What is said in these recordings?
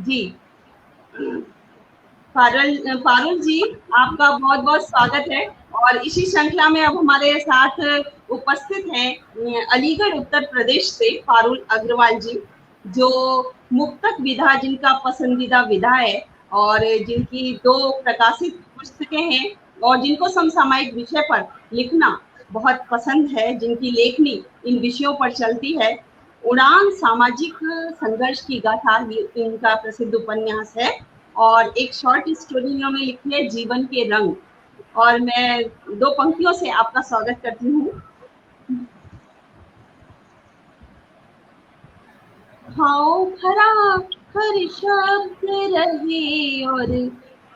जी, पारुल जी, आपका बहुत बहुत स्वागत है। और इसी श्रृंखला में अब हमारे साथ उपस्थित हैं अलीगढ़ उत्तर प्रदेश से पारुल अग्रवाल जी, जो मुक्तक विधा जिनका पसंदीदा विधा है और जिनकी 2 प्रकाशित पुस्तकें हैं और जिनको समसामयिक विषय पर लिखना बहुत पसंद है, जिनकी लेखनी इन विषयों पर चलती है। उड़ान सामाजिक संघर्ष की गाथा इनका प्रसिद्ध उपन्यास है और एक शॉर्ट स्टोरी इन्होंने लिखी है जीवन के रंग। और मैं 2 पंक्तियों से आपका स्वागत करती हूँ। भाव भरा हर शब्द रहे और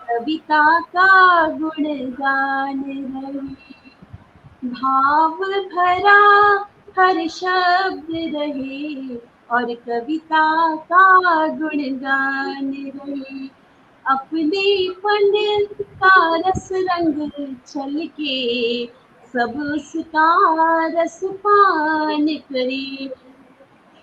कविता का गुणगान रहे। भाव भरा हर शब्द रहे और कविता का गुणगान रहे। अपने पन का रस रंग छलके सब उसका रस पान करे।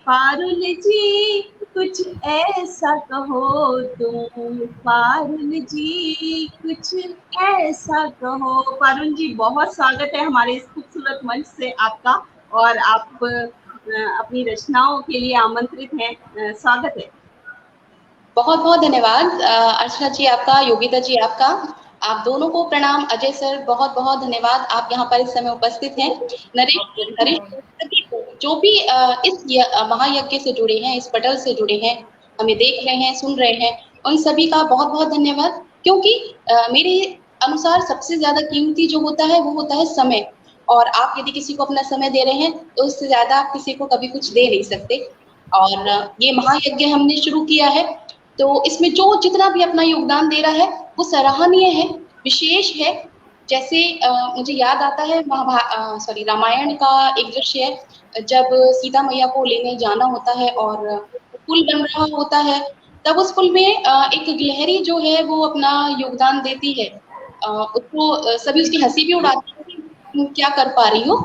पारुल जी कुछ ऐसा कहो तुम, पारुल जी कुछ ऐसा कहो। पारुल जी, बहुत स्वागत है हमारे इस खूबसूरत मंच से आपका, और आप अपनी रचनाओं के लिए आमंत्रित हैं। स्वागत है। बहुत बहुत धन्यवाद अर्चना जी आपका, योगिता जी आपका, आप दोनों को प्रणाम। अजय सर बहुत बहुत धन्यवाद, आप यहाँ पर इस समय उपस्थित हैं। नरेश जो भी इस महायज्ञ से जुड़े हैं, इस पटल से जुड़े हैं, हमें देख रहे हैं, सुन रहे हैं, उन सभी का बहुत बहुत धन्यवाद। क्योंकि मेरे अनुसार सबसे ज्यादा कीमती जो होता है वो होता है समय, और आप यदि किसी को अपना समय दे रहे हैं तो उससे ज्यादा आप किसी को कभी कुछ दे नहीं सकते। और ये महायज्ञ हमने शुरू किया है, तो इसमें जो जितना भी अपना योगदान दे रहा है वो सराहनीय है, विशेष है। जैसे मुझे याद आता है रामायण का एक दृश्य है, जब सीता मैया को लेने जाना होता है और पुल बन रहा होता है, तब उस पुल में एक गिलहरी जो है वो अपना योगदान देती है। उसको सभी उसकी हंसी भी उड़ाते हैं कि तुम क्या कर पा रही हो,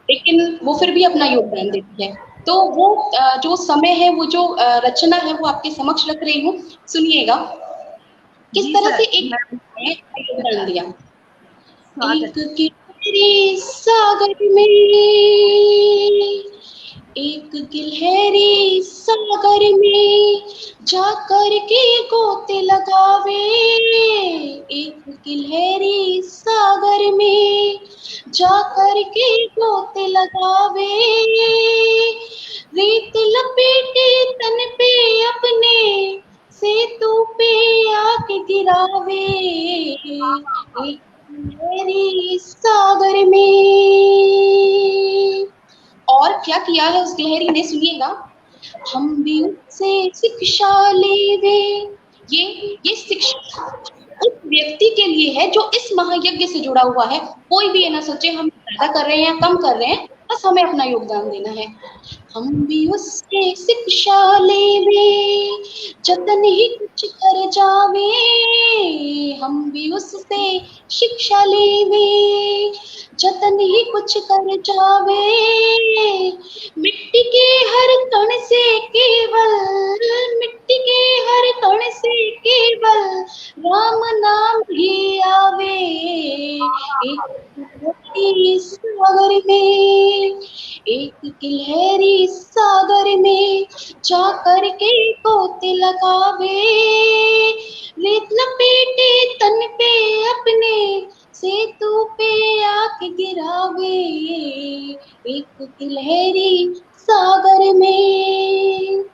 लेकिन वो फिर भी अपना योगदान देती है। तो वो जो समय है, वो जो रचना है, वो आपके समक्ष रख रही हूँ, सुनिएगा किस तरह से एक योगदान दिया। एक गिलहरी सागर में, एक गिलहरी सागर में जाकर के गोते लगावे, एक गिलहरी सागर में जाकर के गोते लगावे, रेत लपेटे तन पे अपने सेतु पे आके गिरावे, एक गिलहरी सागर में। और क्या किया है उस गिलहरी ने, सुनिएगा। हम भी उससे शिक्षा लेवे, ये शिक्षा उस व्यक्ति के लिए है जो इस महायज्ञ से जुड़ा हुआ है। कोई भी ये ना सोचे हम ज्यादा कर रहे हैं या कम कर रहे हैं, बस हमें अपना योगदान देना है। हम भी उससे शिक्षा लेवे, जतन ही कुछ कर जावे, हम भी उससे शिक्षा लेवे, जतन ही कुछ कर जावे, मिट्टी के हर कण से केवल, मिट्टी के हर कण से केवल राम नाम ही आवे, एक गिलहरी सागर में, एक गिलहरी सागर में जाकर के गोते लगावे, रेत लपेटे तन पे अपने सेतु पे आके गिरावे, एक गिलहरी सागर में।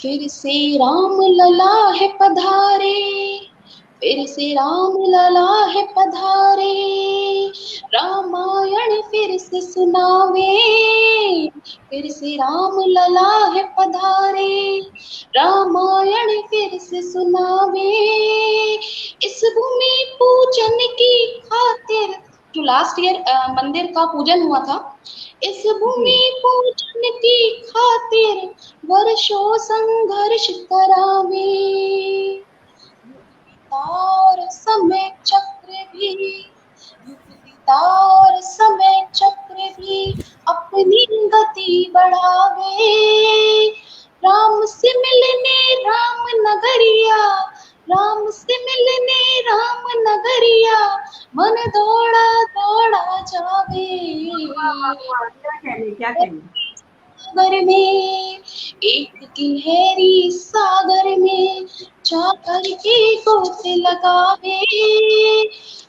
फिर से राम लला है पधारे, फिर से राम लला है पधारे, रामायण फिर से सुनावे, फिर से राम लला है पधारे, रामायण फिर से सुनावे, इस भूमि पूजन की खातिर, जो लास्ट ईयर मंदिर का पूजन हुआ था, इस भूमि पूजन की खातिर वर्षों संघर्ष करावे, तार समय चक्र भी, तार समय चक्र भी अपनी गति बढ़ावे, राम से मिलने राम क्या कहेंगे? सागर में, एक गिलहरी सागर में जाकर के गोत लगावे,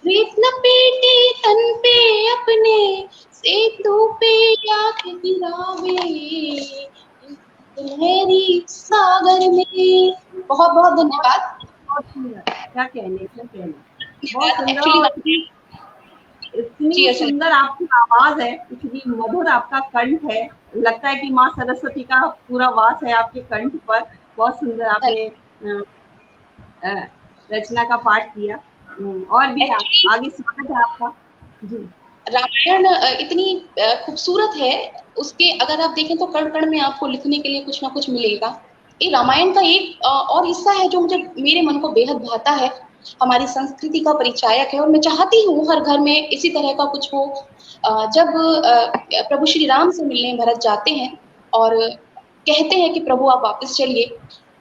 रेत लपेटे तन पे अपने, सेतु पे आके गिरावे, एक गिलहरी सागर में। बहुत बहुत धन्यवाद। बहुत सुंदर, क्या कहने, क्या कहने, बहुत सुंदर। एक्चुअली और जी इतनी अच्छा, सुंदर आपकी आवाज है, इतनी मधुर आपका कंठ है, लगता है कि माँ सरस्वती का पूरा वास है आपके कंठ पर। बहुत सुंदर आपने अ, रचना का पाठ किया। और भी एक्चुअली आगे स्वागत है आपका जी। रामायण इतनी खूबसूरत है, उसके अगर आप देखें तो कण कण में आपको लिखने के लिए कुछ ना कुछ मिलेगा। ये रामायण का एक और हिस्सा है जो मुझे मेरे मन को बेहद भाता है, हमारी संस्कृति का परिचायक है, और मैं चाहती हूँ हर घर में इसी तरह का कुछ हो। जब प्रभु श्री राम से मिलने भरत जाते हैं और कहते हैं कि प्रभु आप वापस चलिए,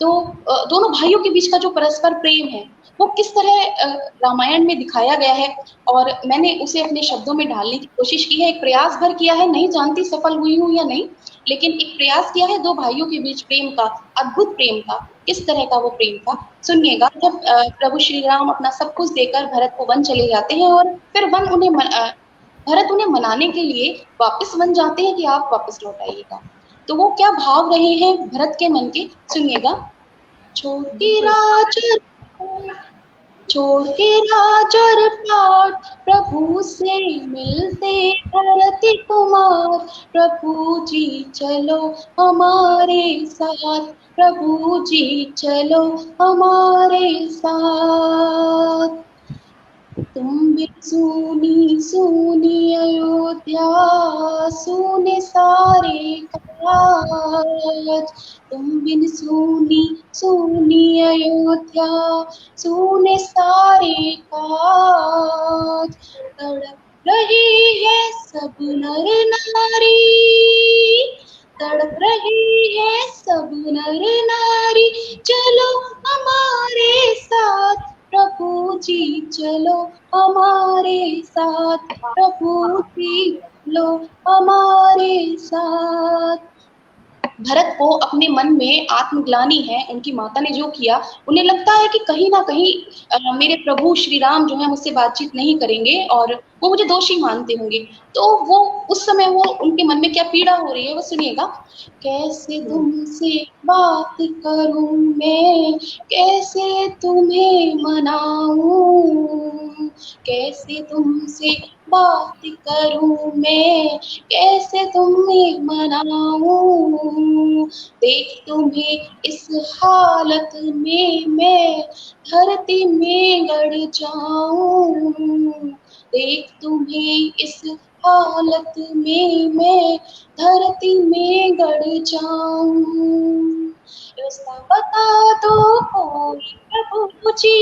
तो दोनों भाइयों के बीच का जो परस्पर प्रेम है वो किस तरह रामायण में दिखाया गया है, और मैंने उसे अपने शब्दों में ढालने की कोशिश की है, एक प्रयास भर किया है, नहीं जानती सफल हुई हूँ या नहीं, लेकिन एक प्रयास किया है दो भाइयों के बीच प्रेम का, अद्भुत प्रेम का, किस तरह का वो प्रेम था। सुनिएगा, जब प्रभु श्री राम अपना सब कुछ देकर भरत को वन चले जाते हैं, और फिर भरत उन्हें मनाने के लिए वापस वन जाते हैं कि आप वापस लौट आइएगा, तो वो क्या भाव रहे हैं भरत के मन के, सुनिएगा। छोटी बिल्कुल। राज छोड़ के राज और पाठ, प्रभु से मिलते भरत कुमार, प्रभु जी चलो हमारे साथ, प्रभु जी चलो हमारे साथ। तुम भी सुनी सुनी अयोध्या, सुने सारे काज, तुम बिन सुनी सुनी अयोध्या, सुने सारे काज, तड़प रही है सब नर नारी, तड़प रही है सब नर नारी, चलो हमारे साथ, प्रभु जी चलो हमारे साथ, प्रभु जी चलो हमारे साथ। भरत को अपने मन में आत्मग्लानि है, उनकी माता ने जो किया, उन्हें लगता है कि कहीं ना कहीं मेरे प्रभु श्री राम जो है मुझसे बातचीत नहीं करेंगे और वो मुझे दोषी मानते होंगे, तो वो उस समय वो उनके मन में क्या पीड़ा हो रही है वो सुनिएगा। कैसे तुमसे बात करूं मैं, कैसे तुम्हें मनाऊं, कैसे तुमसे बात करूं मैं, कैसे तुम्हें मनाऊं, देख तुम्हें इस हालत में मैं धरती में गड़ जाऊं, देख तुम्हें इस हालत में मैं धरती में गड़ जाऊं, रास्ता बता दो कोई प्रभु जी,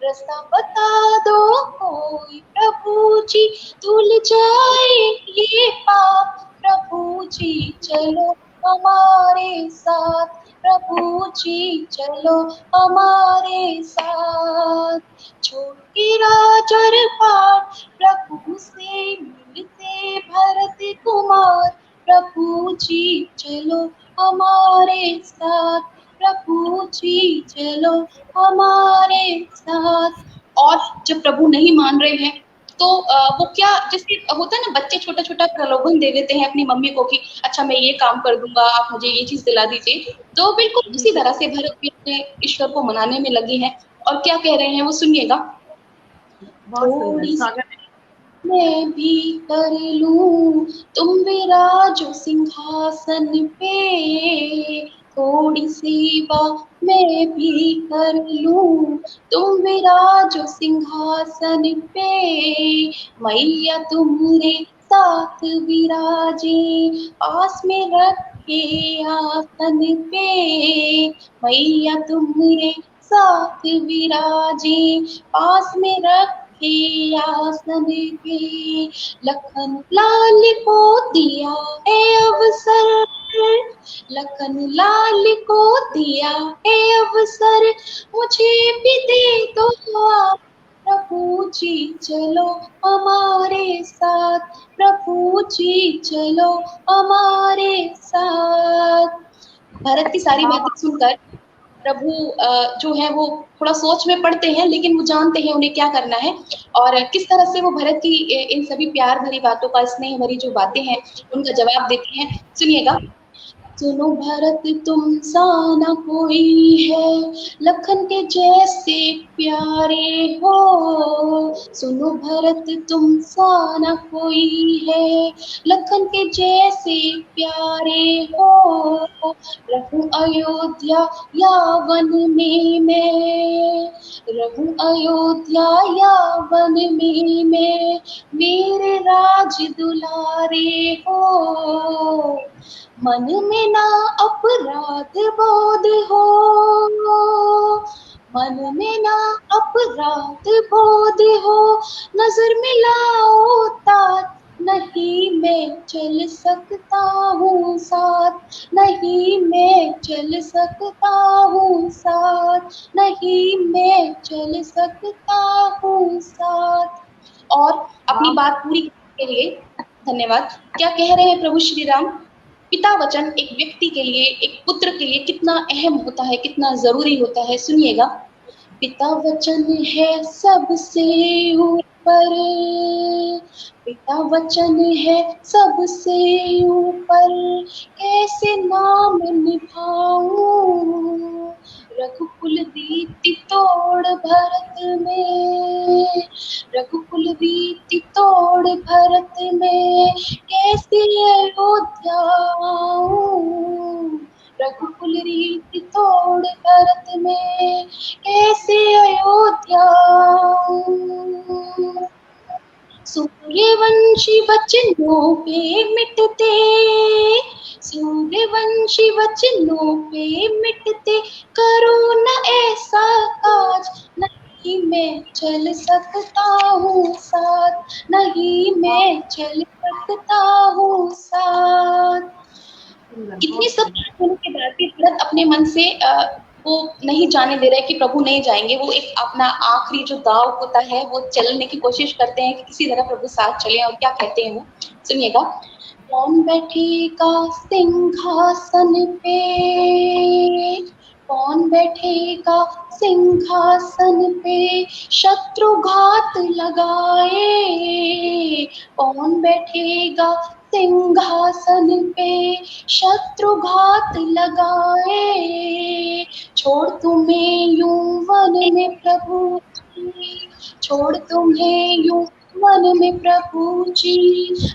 रास्ता बता दो कोई प्रभु जी, धुल जाए ये पाप, प्रभु जी चलो हमारे साथ, प्रभु जी चलो हमारे साथ। छोड़ के राज और पाठ, प्रभु से मिलते भरत कुमार, प्रभु जी चलो हमारे साथ, प्रभु जी चलो हमारे साथ। और जब प्रभु नहीं मान रहे हैं तो वो क्या, जैसे होता है ना, बच्चे छोटा छोटा प्रलोभन दे देते हैं अपनी मम्मी को कि अच्छा मैं ये काम कर दूंगा, आप मुझे ये चीज दिला दीजिए, तो बिल्कुल उसी तरह से भरत भी अपने ईश्वर को मनाने में लगे हैं, और क्या कह रहे हैं वो सुनिएगा। बहुत सुंदर, थोड़ी स्वागत है। मैं भी कर लूं तुम विराजो सिंहासन पे, थोड़ी सेवा मैं भी कर लूं तुम विराजो सिंहासन पे, मैया तुम्हारे साथ विराजे पास में रखे आसन पे, मैया तुम्हारे साथ विराजे पास में रखे आसन पे, लखन लाल को दिया है अवसर, लखन लाल को दिया है अवसर, मुझे भी दे दो आप, प्रभु जी चलो हमारे साथ, प्रभु जी चलो हमारे साथ। भरत की सारी बातें सुनकर प्रभु जो है वो थोड़ा सोच में पड़ते हैं, लेकिन वो जानते हैं उन्हें क्या करना है और किस तरह से वो भरत की इन सभी प्यार भरी बातों का, स्नेह भरी जो बातें हैं उनका जवाब देते हैं। सुनिएगा। सुनो भरत तुम सा न कोई है, लखन के जैसे प्यारे हो। सुनो भरत तुम सा न कोई है, लखन के जैसे प्यारे हो। रहूं अयोध्या या वन में मैं, रहूं अयोध्या या वन में मैं, मेरे राज दुलारे हो। मन में ना अपराध बोध हो, मन में ना अपराध बोध हो, नजर मिलाओ तात, नहीं मैं चल सकता हूँ साथ, नहीं मैं चल सकता हूँ साथ, नहीं मैं चल सकता हूँ साथ। और अपनी बात पूरी करने के लिए धन्यवाद। क्या कह रहे हैं प्रभु श्री राम? पिता वचन एक व्यक्ति के लिए, एक पुत्र के लिए कितना अहम होता है, कितना जरूरी होता है, सुनिएगा। पिता वचन है सबसे ऊपर, पिता वचन है सबसे ऊपर, कैसे नाम निभाऊं, रघुकुल दीप्ति तोड़ भरत में, रघुकुल दीप्ति तोड़ भरत में, कैसे अयोध्या आऊं, रघुकुल रीति तोड़ भरत में, कैसे अयोध्या आऊं। सूर्यवंशी वचनों पे मिटते, सूर्यवंशी वचनों पे मिटते, करो न ऐसा काज, नहीं मैं चल सकता हूँ साथ, नहीं मैं चल सकता हूँ साथ। इतनी सब होने के बाद भी भरत अपने मन से वो नहीं जाने दे रहे कि प्रभु नहीं जाएंगे। वो एक अपना आखिरी जो दाव होता है वो चलने की कोशिश करते हैं कि किसी तरह प्रभु साथ चले। और क्या कहते हैं वो, सुनिएगा। कौन बैठेगा सिंहासन पे, कौन बैठेगा सिंहासन पे, शत्रुघात लगाए, कौन बैठेगा सिंहासन पे, शत्रुघात लगाए, छोड़ तुम्हें यूं वन में प्रभु जी, छोड़ तुम्हें यूं वन में प्रभु जी,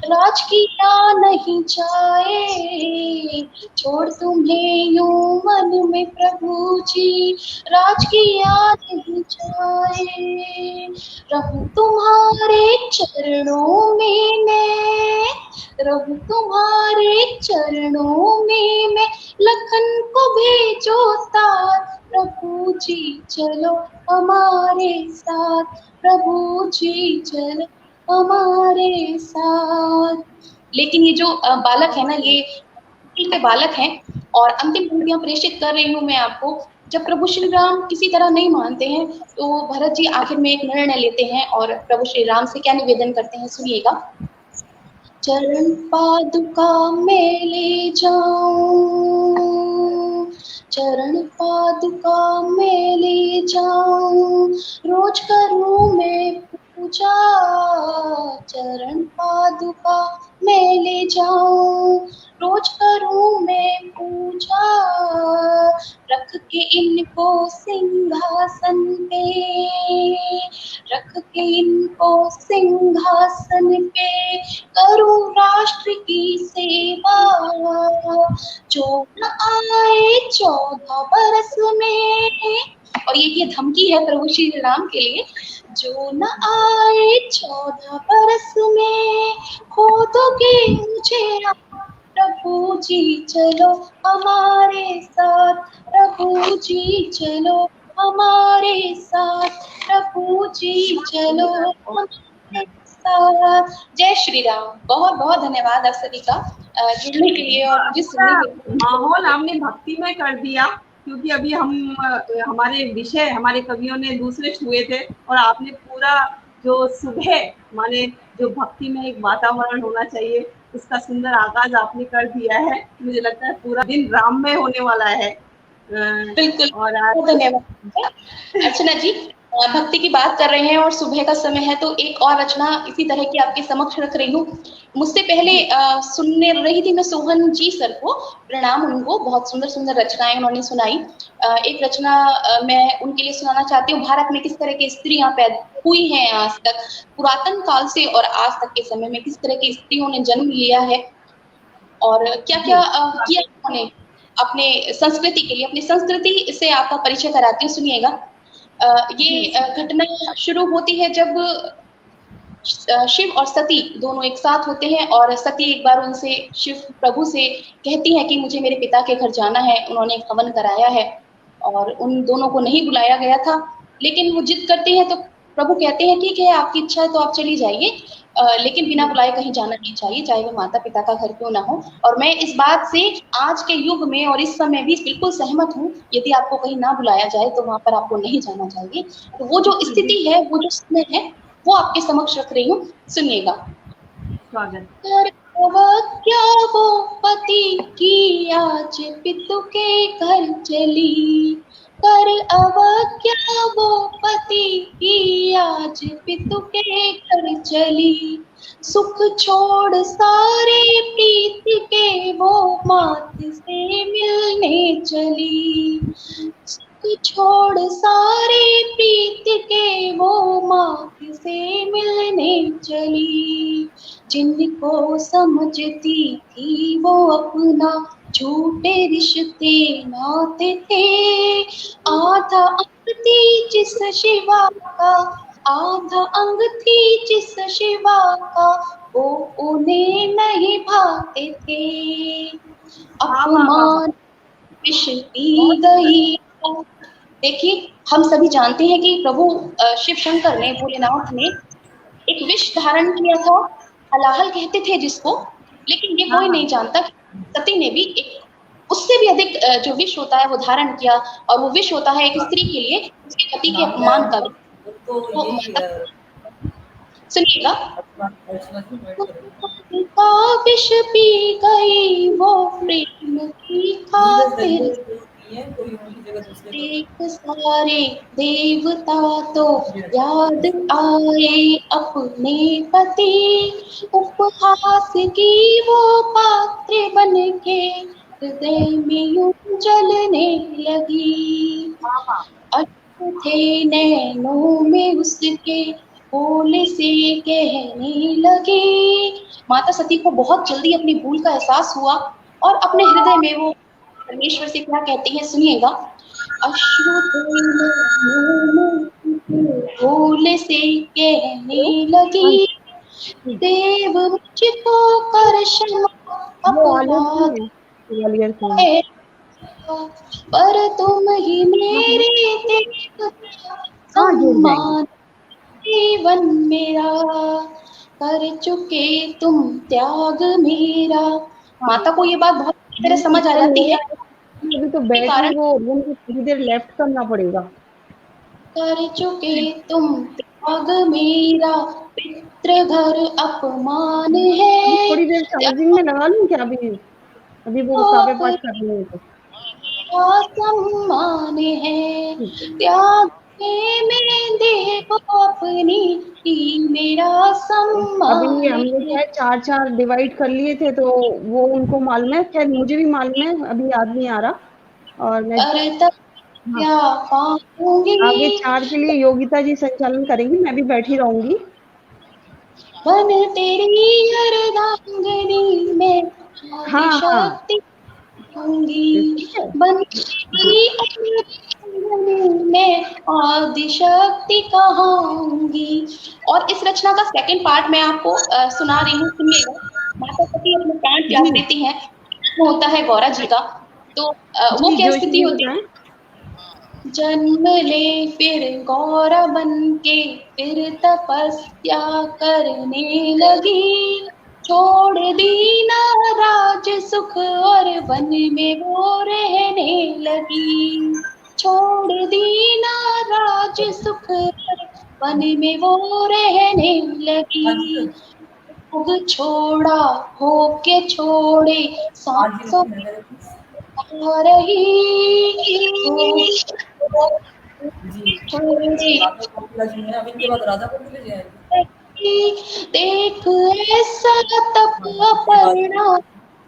राज किया नहीं जाए, छोड़ तुम्हें यूं वन में प्रभु जी, राज किया नहीं जाए, रहूं तुम्हारे चरणों में मैं, रहूं तुम्हारे चरणों में मैं, लखन को भेजो साथ, प्रभु जी चलो हमारे साथ, प्रभु जी चलो हमारे साथ। लेकिन ये जो बालक है ना, ये के बालक हैं और अंतिम पंक्तियां प्रेषित कर रही हूँ मैं आपको। जब प्रभु श्री राम किसी तरह नहीं मानते हैं तो भरत जी आखिर में एक निर्णय लेते हैं और प्रभु श्री राम से क्या निवेदन करते हैं, सुनिएगा। चरण पादुका में ले जाऊं, चरण पादुका में ले जाऊं, रोज करूं मैं पूजा, चरण पादुका में ले जाऊं, रोज करूं मैं पूजा, रख के इनको सिंहासन पे, रख के इनको सिंहासन पे, करूं राष्ट्र की सेवा, जो न आए 14 बरस में। और ये धमकी है प्रभु श्री राम के लिए, जो न आए 14 बरस में, खोदोगे मुझे प्रभु जी चलो हमारे साथ, प्रभु जी चलो हमारे साथ, प्रभु जी चलो हमारे साथ। जय श्री राम। बहुत बहुत धन्यवाद आप सभी का जुड़ने के लिए और मुझे सुनने के लिए। माहौल आपने भक्ति में कर दिया। क्योंकि अभी हमारे विषय हमारे कवियों ने दूसरे छुए थे, और आपने पूरा जो सुबह माने जो भक्ति में एक वातावरण होना चाहिए, उसका सुंदर आगाज आपने कर दिया है। मुझे लगता है पूरा दिन राममय होने वाला है। बिल्कुल, और आज धन्यवाद। अर्चना जी, भक्ति की बात कर रहे हैं और सुबह का समय है, तो एक और रचना इसी तरह की आपके समक्ष रख रही हूँ। मुझसे पहले सुनने रही थी मैं सोहन जी सर को, प्रणाम उनको, बहुत सुंदर सुंदर रचनाएं उन्होंने सुनाई। एक रचना मैं उनके लिए सुनाना चाहती हूँ। भारत में किस तरह की स्त्रियां पैदा हुई हैं आज तक, पुरातन काल से और आज तक के समय में किस तरह की स्त्रियों ने जन्म लिया है और क्या क्या किया उन्होंने अपने संस्कृति के लिए। अपनी संस्कृति से आपका परिचय कराती हूँ, सुनिएगा। ये घटना शुरू होती है जब शिव और सती दोनों एक साथ होते हैं, और सती एक बार उनसे, शिव प्रभु से कहती है कि मुझे मेरे पिता के घर जाना है। उन्होंने हवन कराया है और उन दोनों को नहीं बुलाया गया था, लेकिन वो जिद करती हैं, तो प्रभु कहते हैं ठीक है, आपकी इच्छा है तो आप चली जाइए, लेकिन बिना बुलाए कहीं जाना नहीं चाहिए, चाहे वो माता पिता का घर क्यों ना हो। और मैं इस बात से आज के युग में और इस समय भी बिल्कुल सहमत हूँ। यदि आपको कहीं ना बुलाया जाए तो वहां पर आपको नहीं जाना चाहिए। तो वो जो स्थिति है, वो जो समय है, वो आपके समक्ष रख रही हूँ, सुनिएगा। स्वागत। क्या वो पति की आज पितु के घर चली, कर अवज्ञा वो पति की आज पितु के घर चली, सुख छोड़ सारे प्रीत के वो मात से मिलने चली, सुख छोड़ सारे प्रीत के वो मात से मिलने चली, जिनको समझती थी वो अपना झूठे रिश्ते नाते थे, आधा अंग थी जिस शिवा का, आधा अंग थी जिस शिवा का, वो उन्हें नहीं भाते थे, अपमान विष पी गई। देखिए, हम सभी जानते हैं कि प्रभु शिव शंकर ने, भोलेनाथ ने एक विष धारण किया था, हलाहल कहते थे जिसको, लेकिन ये कोई नहीं जानता कि सती ने भी एक उससे भी अधिक जो विष होता है वो धारण किया, और वो विष होता है एक स्त्री के लिए उसके पति के अपमान का। सुनिएगा। विष पी गई वो प्रेम की खातिर, एक सारे देवता तो याद आए अपने पति, उपहास की वो पात्र बन के हृदय में यूं जलने लगी, अश्रु थे नैनों में उसके बोले से कहने लगी। माता सती को बहुत जल्दी अपनी भूल का एहसास हुआ और अपने हृदय में वो परमेश्वर से क्या कहती है, सुनिएगा। अश्रु भूल से कहने लगी, देव मुझको कर क्षमा अपराध है, पर तुम ही मेरे देव सम्मान जीवन मेरा, कर चुके तुम त्याग मेरा। माता को ये बात बहुत अच्छी तरह समझ आ जाती है। अभी तो बैटरी वो उनको थोड़ी देर लेफ्ट करना पड़ेगा। कर चुके तुम त्याग मेरा, पितृ घर अपमान है। थोड़ी देर चार्जिंग में लगा लूं क्या? अभी वो काव्य पाठ कर रही है तो सम्मान है, त्याग में देव अपनी ही मेरा सम्मान। अभी हमने क्या है 4 डिवाइड कर लिए थे, तो वो उनको मालूम है, खैर मुझे भी मालूम है, अभी याद नहीं आ रहा। और मैं आगे 4 के लिए योगिता जी संचालन करेंगी, मैं भी बैठी रहूंगी। बन तेरी अर्धांगिनी में शक्ति होंगी, बन तेरी में आदिशक्ति कहाऊंगी। और इस रचना का सेकंड पार्ट मैं आपको सुना रही हूँ, सुनिएगा। माता सती अपने प्राण त्याग देती हैं, वो होता है गौरा जी का। तो वो क्या स्थिति होती है, जन्म ले फिर गौरा बन के फिर तपस्या करने लगी, छोड़ दी ना राज सुख और वन में वो रहने लगी, छोड़ दी ना राज सुख और वन में वो रहने लगी, खुद छोड़ा होके छोड़े सांसों आ रही, छोड़े अब इनके बाद राधा को मिले जाएंगे। देख ऐसा तप अपर्णा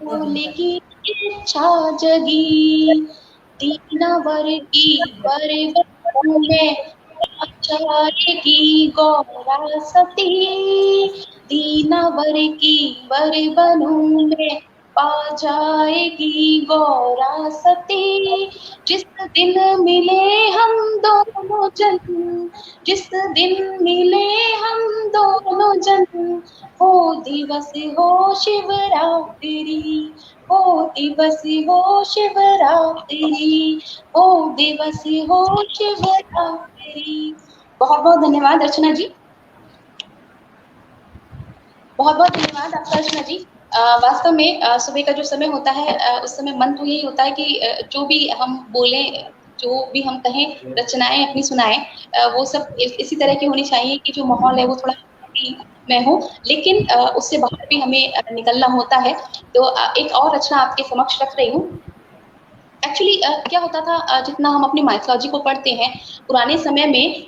बोले की इच्छा जगी, दीनावर की वर में आचार्य की गौरा सती, दीनावर की वर बनू में पा जाएगी गौरा सती। जिस दिन मिले हम दोनों जन, जिस दिन मिले हम दोनों जन, हो दिवस हो शिवरात्रि, हो दिवस हो शिवरात्रि, हो दिवस हो शिवरात्रि। बहुत बहुत धन्यवाद अर्चना जी, बहुत बहुत धन्यवाद आपका अर्चना जी। वास्तव में सुबह का जो समय होता है उस समय मन तो यही होता है कि जो भी हम बोलें, जो भी हम कहें, रचनाएं अपनी सुनाएं, वो सब इसी तरह की होनी चाहिए कि जो माहौल है वो थोड़ा में हो, लेकिन उससे बाहर भी हमें निकलना होता है। तो एक और रचना आपके समक्ष रख रही हूँ। एक्चुअली क्या होता था, जितना हम अपनी माइथोलॉजी को पढ़ते हैं, पुराने समय में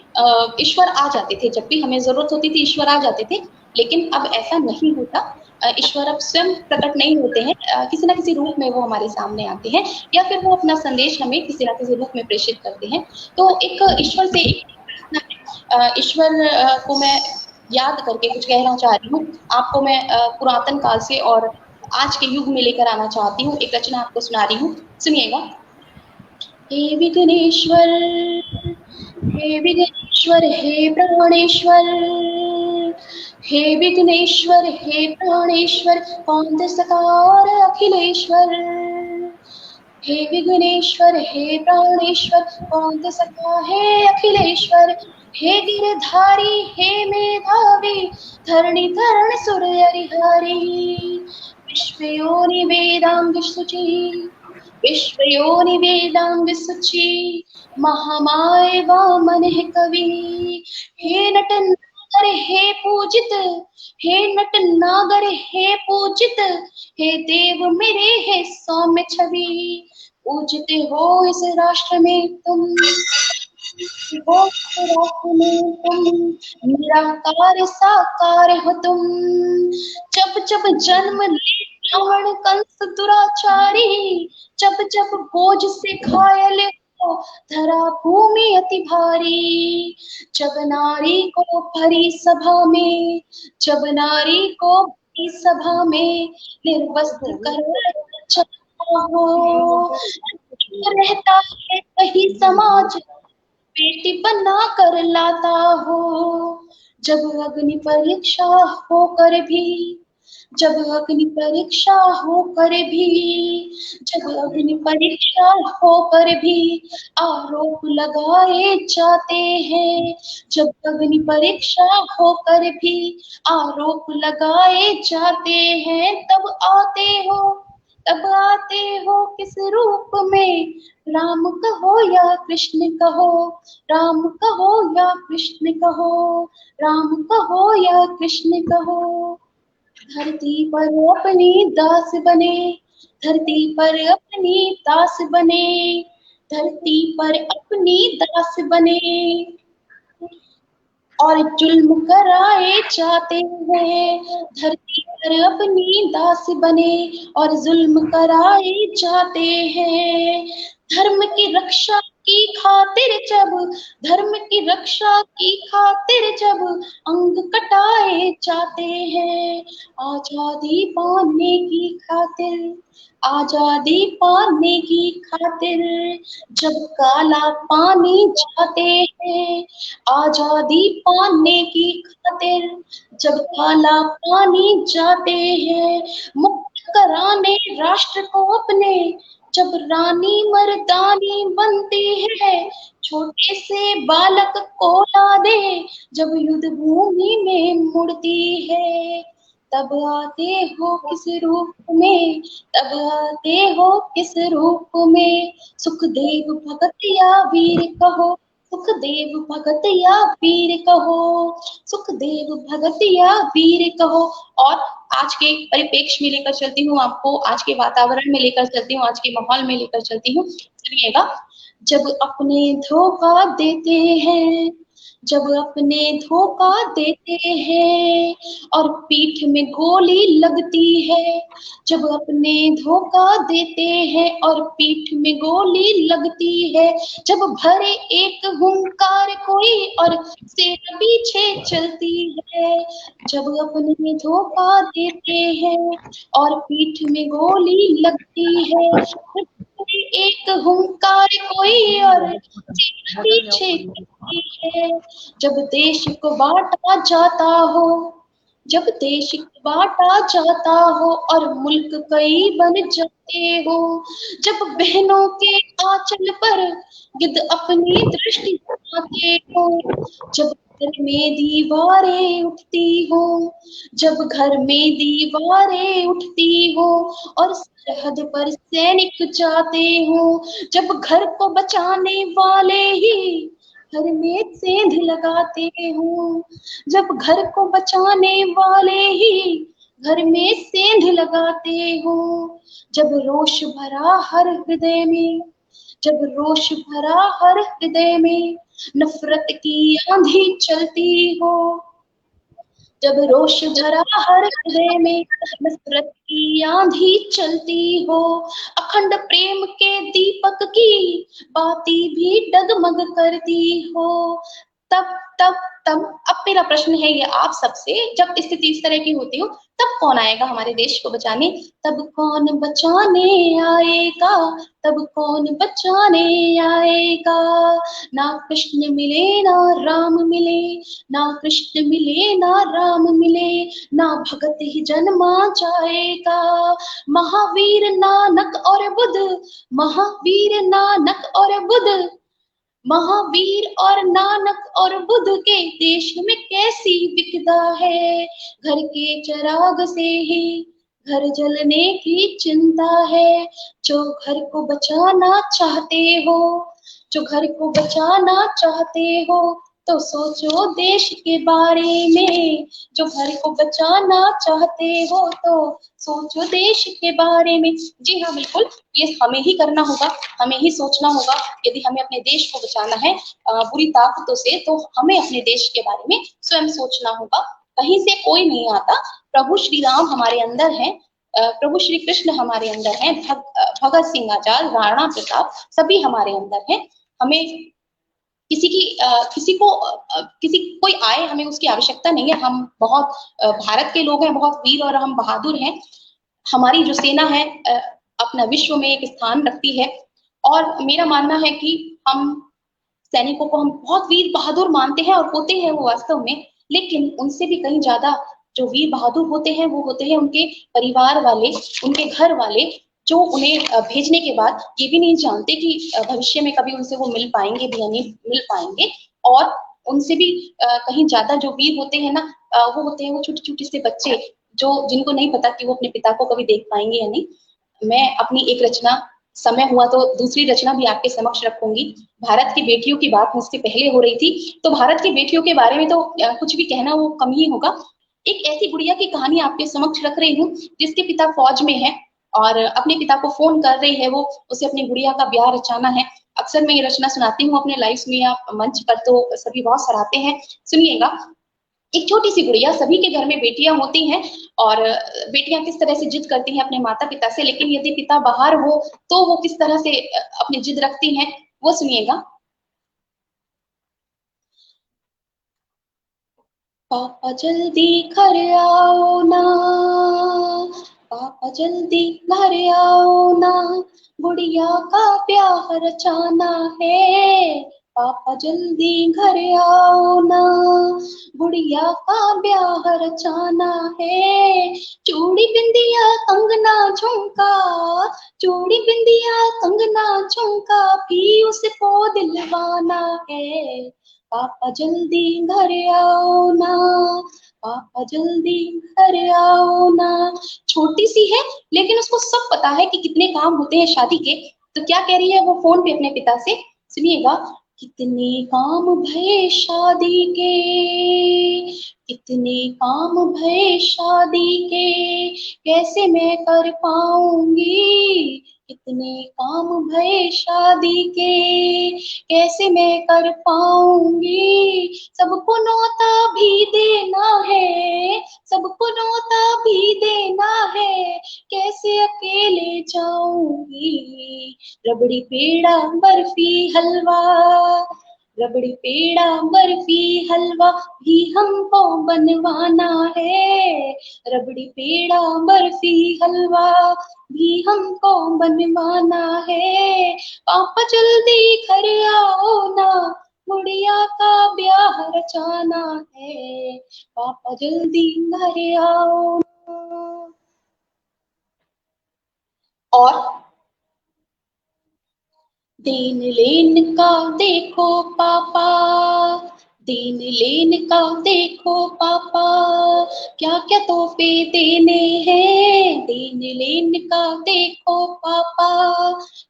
ईश्वर आ जाते थे, जब भी हमें जरूरत होती थी ईश्वर आ जाते थे, लेकिन अब ऐसा नहीं होता। ईश्वर अब स्वयं प्रकट नहीं होते हैं, किसी ना किसी रूप में वो हमारे सामने आते हैं, या फिर वो अपना संदेश हमें किसी ना किसी रूप में प्रेषित करते हैं। तो एक ईश्वर से ईश्वर को मैं याद करके कुछ कहना चाह रही हूँ आपको। मैं पुरातन काल से और आज के युग में लेकर आना चाहती हूँ, एक रचना आपको सुना रही हूँ, सुनिएगा। हे विघ्नेश्वर, हे विघ्नेश्वर, हे प्राणेश्वर, हे विघ्नेश्वर, हे प्राणेश्वर, कौन सकार अखिलेश्वर, हे विघ्नेश्वर, हे प्राणेश्वर, कौन सका है अखिलेश्वर, हे गिरधारी, हे मेधावी, धरणी धरण सुर हरिहरी, विश्वयोनि वेदांग शुचि, विश्वयोनि वेदांग शुचि, महामाय वामन है कवि, हे नट नागर हे पूजित, हे नट नागर हे पूजित, हे देव मेरे हे सौम्य छवि, पूजते हो इस राष्ट्र में तुम, हो इस राष्ट्र में तुम, निराकार साकार हो तुम, जब जब जन्म ले रावण कंस दुराचारी, जब जब बोझ से घायल हो धरा भूमि अति भारी, जब नारी को भरी सभा में, जब नारी को भरी सभा में निर्वस्त्र कर हो, रहता है कहीं समाज बेटी बना कर लाता हो, जब अग्नि परीक्षा होकर भी, जब अग्नि परीक्षा होकर भी, जब अग्नि परीक्षा होकर भी आरोप लगाए जाते हैं, जब अग्नि परीक्षा होकर भी आरोप लगाए जाते हैं, तब आते हो किस रूप में, राम कहो या कृष्ण कहो, राम कहो या कृष्ण कहो, राम कहो या कृष्ण कहो, धरती पर अपनी दास बने, धरती पर अपनी दास बने, धरती पर अपनी दास बने, और जुल्म कराए जाते हैं, धरती पर अपनी दास बने और जुल्म कराए जाते हैं, धर्म की रक्षा की खातिर जब, धर्म की रक्षा की खातिर जब अंग कटाए जाते हैं, आजादी पाने की खातिर, आजादी पाने की खातिर जब काला पानी जाते हैं, आजादी पाने की खातिर जब काला पानी जाते हैं, मुक्त कराने राष्ट्र को अपने जब रानी मर्दानी बनती है, छोटे से बालक को ला दे जब युद्ध भूमि में मुड़ती है, तब आते हो किस रूप में, तब आते हो किस रूप में, सुखदेव भगत या वीर कहो, सुखदेव भगत या वीर कहो, सुखदेव भगत या वीर कहो। और आज के परिप्रेक्ष्य में लेकर चलती हूँ आपको, आज के वातावरण में लेकर चलती हूँ, आज के माहौल में लेकर चलती हूँ। सुनिएगा, जब अपने धोखा देते हैं, जब अपने धोखा देते हैं और पीठ में गोली लगती है, जब अपने धोखा देते हैं और पीठ में गोली लगती है, जब भरे एक हुंकार कोई और सिर पीछे चलती है, जब अपने धोखा देते हैं और पीठ में गोली लगती है, जब एक हुंकार कोई और सिर पीछे चलती है, जब देश को बांटा जाता हो, जब देश को बांटा जाता हो और मुल्क कई बन जाते हो, जब बहनों के आंचल पर गिद्ध अपनी दृष्टि बनाते हो, जब घर में दीवारें उठती हो, जब घर में दीवारें उठती हो और सरहद पर सैनिक जाते हो, जब घर को बचाने वाले ही घर में सेंध लगाते हो, जब घर को बचाने वाले ही घर में सेंध लगाते हो, जब रोष भरा हर हृदय में, जब रोष भरा हर हृदय में नफरत की आंधी चलती हो, जब रोष भरा हर हृदय में नफरत की आंधी चलती हो, अखंड प्रेम के दीपक की बाती भी डगमग करती हो, तब तब तब अब मेरा प्रश्न है ये आप सबसे, जब स्थिति इस तरह की होती हो तब कौन आएगा हमारे देश को बचाने, तब कौन बचाने आएगा, तब कौन बचाने आएगा, ना कृष्ण मिले ना राम मिले, ना कृष्ण मिले ना राम मिले, ना भगत ही जन्मा जाएगा, महावीर नानक और बुद्ध, महावीर नानक और बुद्ध, महावीर और नानक और बुद्ध के देश में कैसी विपदा है, घर के चिराग से ही घर जलने की चिंता है, जो घर को बचाना चाहते हो, जो घर को बचाना चाहते हो तो सोचो देश के बारे में, जो घर को बचाना चाहते हो तो सोचो देश के बारे में। जी हाँ, बिल्कुल ये हमें ही करना होगा, हमें ही सोचना होगा। यदि हमें अपने देश को बचाना है बुरी ताकतों से, तो हमें अपने देश के बारे में स्वयं सोचना होगा। कहीं से कोई नहीं आता, प्रभु श्री राम हमारे अंदर है, प्रभु श्री कृष्ण हमारे अंदर है, भगत सिंह आजाद, राणा प्रताप सभी हमारे अंदर है। हमें किसी कोई आए, हमें उसकी आवश्यकता नहीं है। हम बहुत भारत के लोग हैं, बहुत वीर और हम बहादुर हैं। हमारी जो सेना है अपना विश्व में एक स्थान रखती है, और मेरा मानना है कि हम सैनिकों को हम बहुत वीर बहादुर मानते हैं और होते हैं वो वास्तव में, लेकिन उनसे भी कहीं ज्यादा जो वीर बहादुर होते हैं वो होते हैं उनके परिवार वाले, उनके घर वाले, जो उन्हें भेजने के बाद ये भी नहीं जानते कि भविष्य में कभी उनसे वो मिल पाएंगे भी या नहीं मिल पाएंगे। और उनसे भी कहीं ज्यादा जो वीर होते हैं ना, वो होते हैं वो छोटे छोटे से बच्चे, जो जिनको नहीं पता कि वो अपने पिता को कभी देख पाएंगे या नहीं। मैं अपनी एक रचना, समय हुआ तो दूसरी रचना भी आपके समक्ष रखूंगी। भारत की बेटियों की बात मुझसे पहले हो रही थी, तो भारत की बेटियों के बारे में तो कुछ भी कहना वो कम ही होगा। एक ऐसी गुड़िया की कहानी आपके समक्ष रख रही हूँ जिसके पिता फौज में है और अपने पिता को फोन कर रही है, वो उसे अपनी गुड़िया का ब्याह रचाना है। अक्सर मैं ये रचना सुनाती हूँ अपने लाइव्स में या मंच पर, तो सभी बहुत सराहते हैं। सुनिएगा, एक छोटी सी गुड़िया, सभी के घर में बेटियां होती हैं और बेटियां किस तरह से जिद करती हैं अपने माता पिता से, लेकिन यदि पिता बाहर हो तो वो किस तरह से अपनी जिद रखती हैं, वो सुनिएगा। पापा जल्दी घर आओ ना, पापा जल्दी घर आओ ना, गुड़िया का ब्याह रचाना है, पापा जल्दी घर आओ ना, गुड़िया का ब्याह रचाना है। चूड़ी बिंदिया कंगना झुमका, चूड़ी बिंदिया कंगना झुमका भी उसको दिलवाना है, पापा जल्दी घर आओ ना, पापा जल्दी घर आओ ना। छोटी सी है लेकिन उसको सब पता है कि कितने काम होते हैं शादी के। तो क्या कह रही है वो फोन पे अपने पिता से, सुनिएगा। कितने काम भये शादी के, कितने काम भये शादी के, कैसे मैं कर पाऊंगी, कितने काम भये शादी के, कैसे मैं कर पाऊंगी। सबको न्योता भी देना है, सबको न्योता भी देना है, कैसे अकेले जाऊंगी। रबड़ी पेड़ा बर्फी हलवा, रबड़ी पेड़ा बर्फी हलवा भी हमको बनवाना है। रबड़ी पेड़ा बर्फी हलवा भी हमको बनवाना है। पापा जल्दी घर आओ ना, गुड़िया का ब्याह रचाना है। पापा जल्दी घर आओ ना। और देन लेन का देखो पापा, देन लेन का देखो पापा, क्या क्या तोहफे देने हैं। देन लेन का देखो पापा,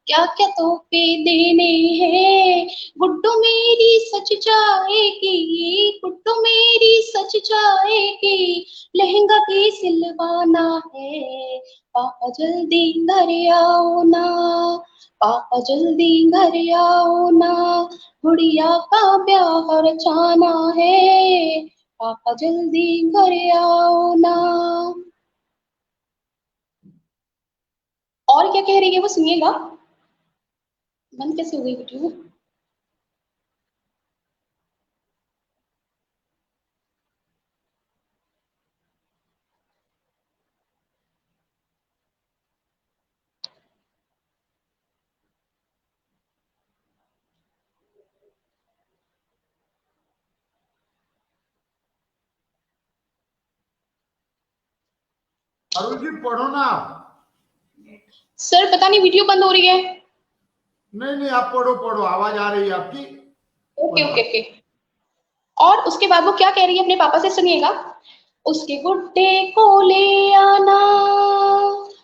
क्या क्या तोहफे देने हैं। गुड्डू मेरी सच जाएगी, गुड्डू मेरी सच जाएगी, लहंगा भी सिलवाना है। पापा जल्दी घर आओ ना, पापा जल्दी घर आओ ना, गुड़िया का ब्याह रचाना है। पापा जल्दी घर आओ ना। और क्या कह रही है वो सुनिएगा। बंद कैसे हो गई वीडियो। अरुण जी पढ़ो ना आप। सर पता नहीं वीडियो बंद हो रही है। नहीं नहीं आप पढ़ो पढ़ो, आवाज आ रही है आपकी। Okay okay okay. और उसके बाद वो क्या कह रही है अपने पापा से सुनिएगा। उसके गुड्डे को ले आना,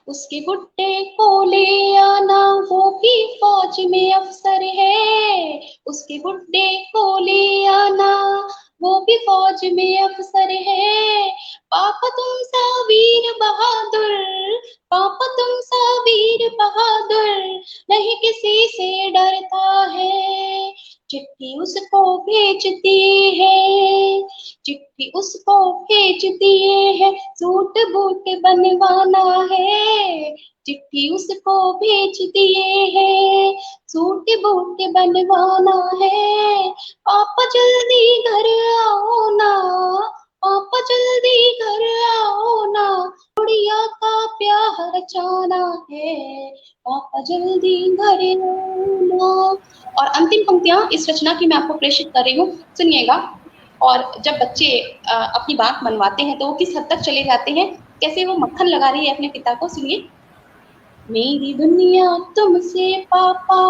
उसके गुड्डे को ले आना, वो भी फौज में अफसर है। उसके गुड्डे को ले आना, वो भी फौज में अफसर है। पापा तुम सा वीर बहादुर, पापा तुम सा वीर बहादुर, नहीं किसी से डरता है। चिट्ठी उसको भेज दिए है, चिट्ठी उसको भेज दिए है, सूट बूट बनवाना है। चिट्ठी उसको भेज दिए है, सूट बूट बनवाना है। पापा जल्दी घर आओ ना, पापा जल्दी घर आओ ना, गुड़िया का ब्याह रचाना है। पापा जल्दी घर आओ ना। और अंतिम पंक्तियां इस रचना की मैं आपको प्रेषित कर रही हूँ, सुनिएगा। और जब बच्चे अपनी बात मनवाते हैं तो वो किस हद तक चले जाते हैं, कैसे वो मक्खन लगा रही है अपने पिता को, सुनिए। मेरी दुनिया तुमसे पापा,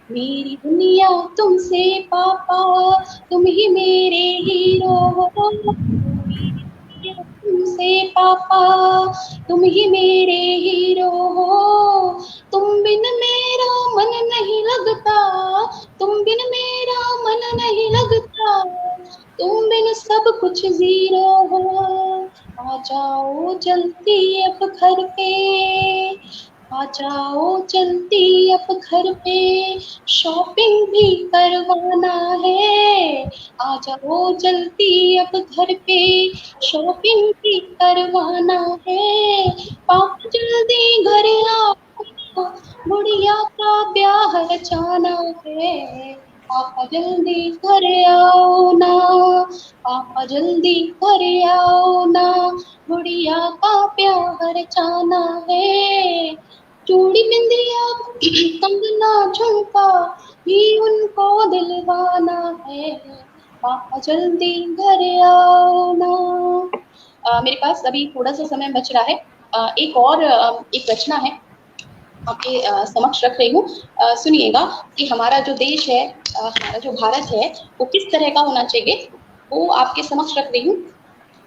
मेरी दुनिया तुमसे पापा, तुम ही मेरे हीरो हो। तुमसे पापा, तुम ही मेरे हीरो हो। तुम बिन मेरा मन नहीं लगता, तुम बिन मेरा मन नहीं लगता, तुम बिन सब कुछ जीरो हो। आ जाओ जल्दी अब घर पे, आ जाओ जल्दी अब घर पे, शॉपिंग भी करवाना है। आ जाओ जल्दी अब घर पे, शॉपिंग भी करवाना है। पापा जल्दी घर आओ, गुड़िया का ब्याह रचाना है। पापा जल्दी घर आओ ना, पापा जल्दी घर आओ ना, गुड़िया का ब्याह रचाना है। चूड़ी बिंदिया कंगना झुमका भी उनको दिलवाना है। पापा जल्दी घर आओ ना। मेरे पास अभी थोड़ा सा समय बच रहा है। एक और एक रचना है आपके समक्ष रख रही हूँ। सुनिएगा कि हमारा जो देश है, हमारा जो भारत है, वो किस तरह का होना चाहिए, वो आपके समक्ष रख रही हूँ।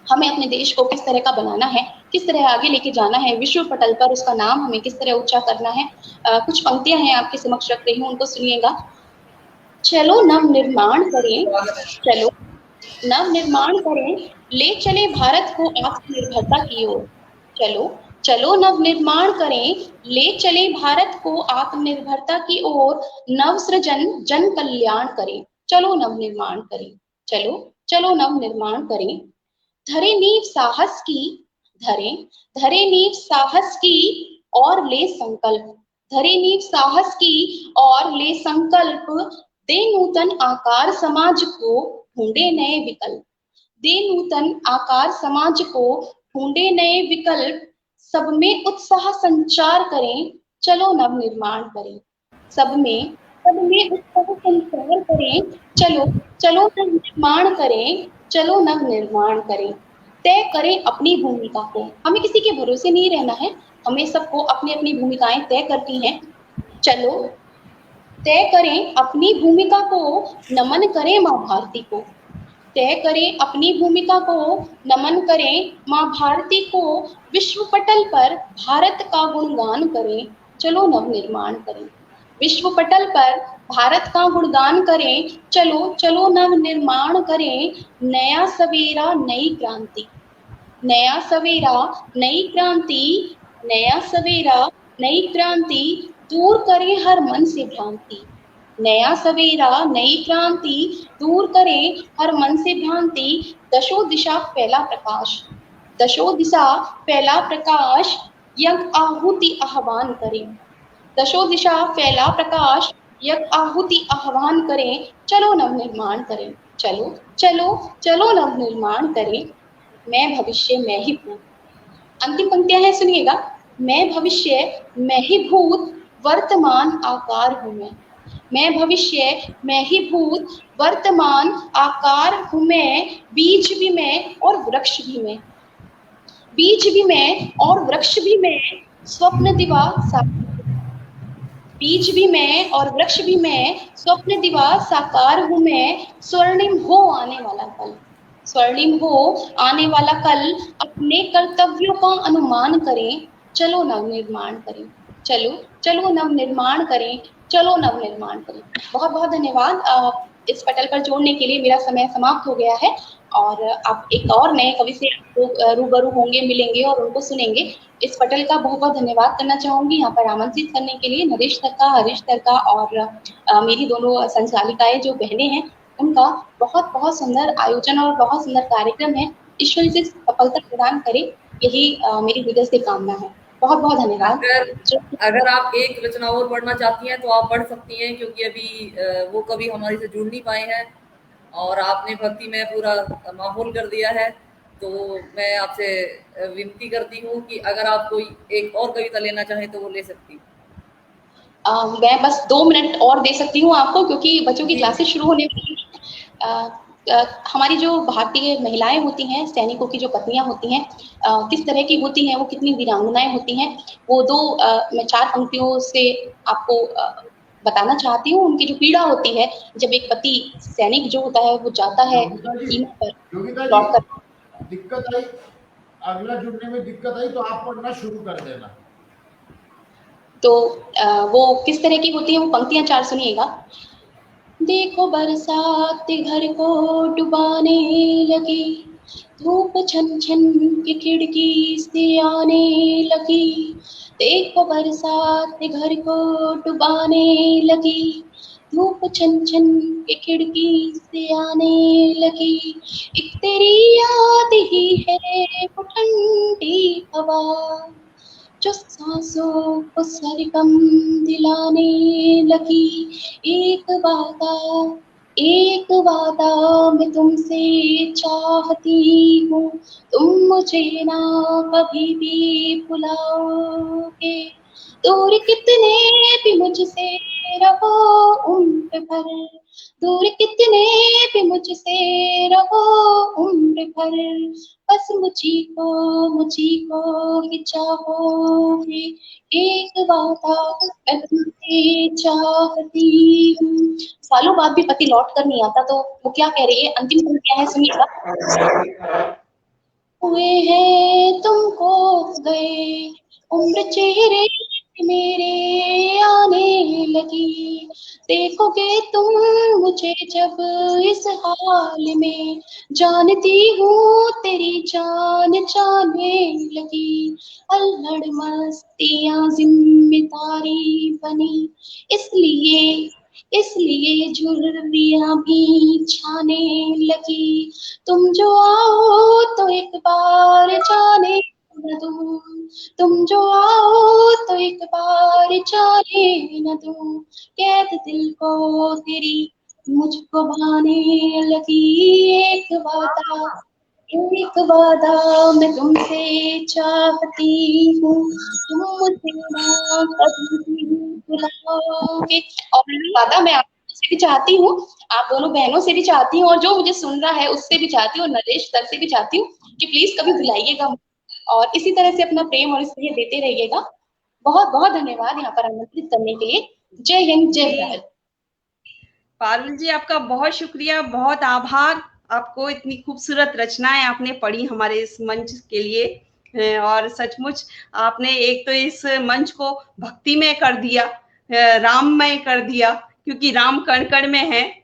हमें अपने देश को किस तरह का बनाना है, किस तरह आगे लेके जाना है, विश्व पटल पर उसका नाम हमें किस तरह ऊंचा करना है। कुछ पंक्तियां हैं आपके समक्ष रख रही हूँ, उनको सुनिएगा। चलो नव निर्माण करें, चलो नव निर्माण करें, ले चले भारत को आत्मनिर्भरता की ओर। चलो चलो नव निर्माण करें, ले चले भारत को आत्मनिर्भरता की ओर, नव सृजन जन कल्याण करें। चलो नव निर्माण करें, चलो चलो नव निर्माण करें। धरे नींव साहस की, धरे धरे नींव साहस की और ले संकल्प, धरे नींव साहस की और ले संकल्प, दे नूतन आकार समाज को, ढूंढे नए विकल्प, दे नूतन आकार समाज को, ढूंढे नए विकल्प, सब में उत्साह संचार करें, चलो नव निर्माण करें। सब में उत्साह संचार करें, चलो चलो नव निर्माण करें, चलो नव निर्माण करें। तय करें अपनी भूमिका को, हमें किसी के भरोसे नहीं रहना है, हमें सबको अपनी अपनी भूमिकाएं तय करती हैं। चलो तय करें अपनी भूमिका को, नमन करें माँ भारती को, तय करें अपनी भूमिका को, नमन करें माँ भारती को, विश्व पटल पर भारत का गुणगान करें, चलो नव निर्माण करें। विश्व पटल पर भारत का गुणगान करें, चलो चलो नव निर्माण करें। नया सवेरा नई क्रांति, नया सवेरा नई क्रांति, नया सवेरा नई क्रांति, दूर करें हर मन से भ्रांति। नया सवेरा नई क्रांति, दूर करें हर मन से भ्रांति। दशो दिशा फैला प्रकाश, दशो दिशा फैला प्रकाश, यज्ञ आहुति आह्वान करें। दशो दिशा फैला प्रकाश, यज्ञ आहुति आह्वान करें, चलो नव निर्माण करें। चलो चलो चलो नव निर्माण करें। मैं भविष्य मैं ही भूत, अंतिम पंक्तियां हैं, सुनिएगा। मैं भविष्य मैं ही भूत, वर्तमान आकार हूँ मैं भविष्य मैं ही भूत, वर्तमान आकार हूँ मैं। बीज भी मैं और वृक्ष भी मैं, बीज भी मैं और वृक्ष भी मैं, स्वप्न दिवा बीज भी मैं और वृक्ष भी मैं, स्वप्न दिवा साकार हूँ मैं। स्वर्णिम हो आने वाला कल, स्वर्णिम हो आने वाला कल, अपने कर्तव्यों का अनुमान करें, चलो नव निर्माण करें। चलो चलो नव निर्माण करें, चलो नव निर्माण करें। बहुत बहुत धन्यवाद। इस पटल पर जोड़ने के लिए मेरा समय समाप्त हो गया है और आप एक और नए कवि से रूबरू होंगे, मिलेंगे और उनको सुनेंगे। इस पटल का बहुत बहुत धन्यवाद करना चाहूंगी यहाँ पर आमंत्रित करने के लिए नरेश तरका, हरीश तरका और मेरी दोनों संचालिकाएं जो बहनें हैं, उनका बहुत बहुत सुंदर आयोजन और बहुत सुंदर कार्यक्रम है। ईश्वर इसे सफलता प्रदान करे, यही मेरी हृदय से कामना है। बहुत बहुत धन्यवाद। अगर आप एक रचना और पढ़ना चाहती हैं तो आप पढ़ सकती हैं, क्योंकि अभी वो कवि हमारे से जुड़ नहीं पाए हैं और आपने भक्ति में पूरा माहौल कर दिया है। तो मैं आपसे विनती करती हूँ कि अगर आप कोई एक और कविता लेना चाहें तो वो ले सकती। मैं बस 2 मिनट और दे सकती हूँ आपको, क्योंकि बच्चों की क्लासेस शुरू होने वाली हैं। हमारी जो भारतीय महिलाएं होती हैं, सैनिकों की जो पत्नियां होती हैं, किस तरह की होती हैं, वो कितनी वीरांगनाएं होती हैं, वो मैं 4 पंक्तियों से आपको बताना चाहती हूँ। उनकी जो पीड़ा होती है जब एक पति सैनिक जो होता है वो जाता है सीमा पर लौटकर। दिक्कत आई, अगला जुड़ने में दिक्कत आई तो आप पढ़ना शुरू कर देना। तो वो किस तरह की होती है, वो पंक्तियां 4 सुनिएगा। देखो बरसात घर को डुबाने लगी, धूप छन छन के खिड़की से आने लगी। देखो बरसात घर को डुबाने लगी, धूप छन छन के खिड़की से आने लगी। एक तेरी याद ही है वो ठंडी हवा, जो सांसों को सरगम दिलाने लगी। एक वादा मैं तुमसे चाहती हूँ, तुम मुझे ना कभी भी भुलाओगे। दूर कितने भी मुझसे रहो उम्र भर, दूर कितने भी मुझसे रहो उम्र भर, बस मुझी को ही चाहोगे। एक वादा मैं तुमसे चाहती हूँ। सालों बाद भी पति लौट कर नहीं आता तो वो क्या कह रही है, अंतिम पंक्ति क्या है सुनिएगा। हुए हैं तुमको गए, उम्र चेहरे मेरे आने लगी, देखोगे तुम मुझे जब इस हाल में, जानती हूँ तेरी जान जाने लगी। अल्हड़ मस्तियाँ जिम्मेदारी बनी, इसलिए झुर्रियाँ भी छाने लगी। तुम जो आओ तो एक बार जाने न दूं, तुम जो आओ तो एक बार जाने न दूं, कैद दिल को तेरी मुझको भाने लगी। एक वादा मैं तुमसे चाहती हूँ, तुम मुझे ना कभी भुलाओगे। और ये वादा मैं आपसे भी चाहती हूँ, आप दोनों बहनों से भी चाहती हूँ, और जो मुझे सुन रहा है उससे भी चाहती हूँ, नरेश सर से भी चाहती हूँ कि प्लीज कभी भुलाइएगा और इसी तरह से अपना प्रेम और स्नेह देते रहिएगा। बहुत बहुत धन्यवाद यहाँ पर आमंत्रित करने के लिए। जय हिंद, जय भारत। पारुल जी, आपका बहुत शुक्रिया, बहुत आभार। आपको इतनी खूबसूरत रचनाएं आपने पढ़ी हमारे इस मंच के लिए, और सचमुच आपने एक तो इस मंच को भक्तिमय कर दिया, राममय कर दिया, क्योंकि राम कण कण में है